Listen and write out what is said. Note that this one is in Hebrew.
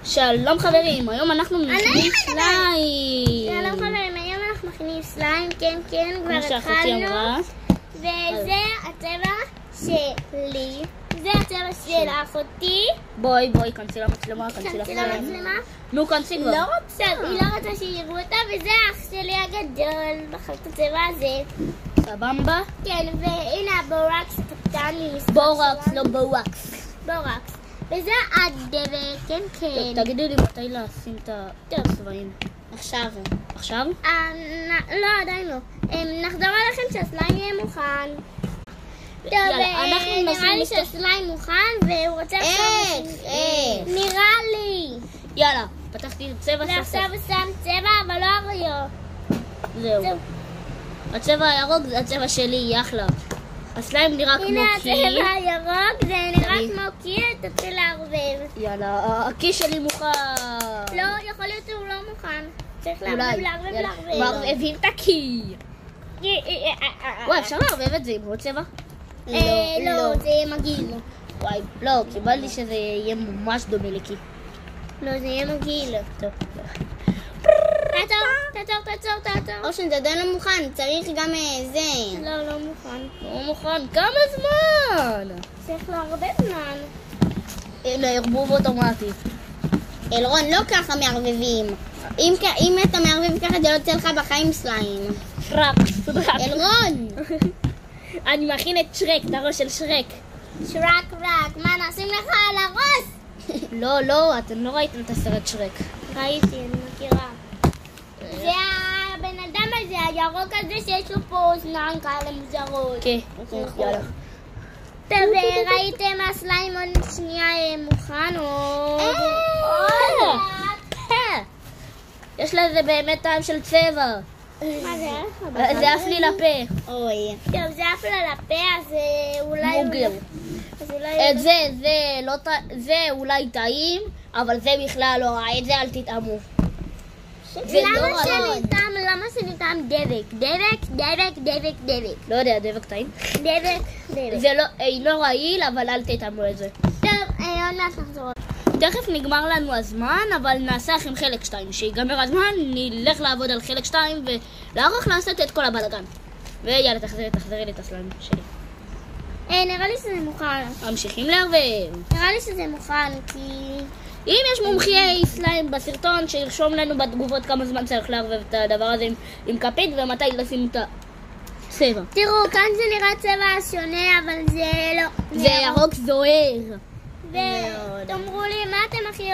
שלום חברים, היום אנחנו מכינים סליים. שלום חברים, היום אנחנו מכינים סליים, כן, כבר כמו שאחותי אמרה. וזה הצבע שלי, זה הצבע של אחותי. בואי, כנסי למצלמה, כנסי למצלמה. נו, כנסי כבר. היא לא רוצה שיראו אותה, וזה אח שלי הגדול, בחר את הצבע הזה. סבבה? כן, והנה הבורקס קטן לי. בורקס, לא בוואקס. בורקס. וזה הדבק, כן. טוב, תגידי לי מתי לשים את הצבעים. עכשיו? לא, עדיין לא. נחזור עליכם שהסליים יהיה מוכן. טוב, נראה לי שהסליים מוכן והוא רוצה איך? נראה לי. יאללה, פתחתי צבע סוף. ועכשיו הוא שם צבע, אבל לא הריו. זהו. הצבע הירוק זה הצבע שלי, אחלה. הסליים נראה כמו קי. הנה הצבע הירוק, זה נראה כמו קי, תתחיל לערבב. יאללה, הקי שלי מוכן. לא, יכול להיות שהוא לא מוכן. צריך לערבב. מערבבים את הקי. וואי, אפשר לערבב את זה עם עוד צבע? לא, זה יהיה מגעיל. וואי, לא, קיבלתי שזה יהיה ממש דומה לקי. לא, זה יהיה מגעיל. טוב. תעצור. אושן, זה עדיין לא מוכן, צריך גם זה. לא מוכן. לא מוכן, כמה זמן? צריך לערבב זמן. הנה, ערבוב אוטומטי. אלרון, לא ככה מערבבים. אם אתה מערבב ככה, זה לא יוצא לך בחיים סליים. שרק. אלרון! אני מכין את שרק, את הראש של שרק. שרק, מה נשים לך על הראש? לא, אתם לא ראיתם את הסרט שרק. ראיתי, אני מכירה. זה הבן אדם הזה, הירוק הזה שיש לו פה אוזניים כאלה מוזרות. כן, יאללה. טוב, ראיתם הסליים עוד שנייה מוכן או... יש לזה באמת טעם של צבע. מה זה? זה עף לי לפה. אוי. טוב, זה עף לה לפה, אז אולי... מוגל. את זה אולי טעים, אבל זה בכלל לא רע, את זה אל תטעמו. למה שניתן דבק? לא יודע, דבק טעים. דבק. זה לא רעיל, אבל אל תטעמו את זה. טוב, עוד מעט נחזור. תכף נגמר לנו הזמן, אבל נעשה לכם חלק 2. שיגמר הזמן, נלך לעבוד על חלק 2 ולערוך לעשות את כל הבלגן. ויאללה, תחזרי לי את הסליים שלי. נראה לי שזה מוכן. ממשיכים לערבב. נראה לי שזה מוכן, כי... אם יש מומחי סליים בסרטון, שירשום לנו בתגובות כמה זמן צריך לערבב את הדבר הזה עם כפית ומתי לשים את הצבע. תראו, כאן זה נראה צבע שונה, אבל זה לא... זה ירוק זוהר. ותאמרו לי, מה אתם הכי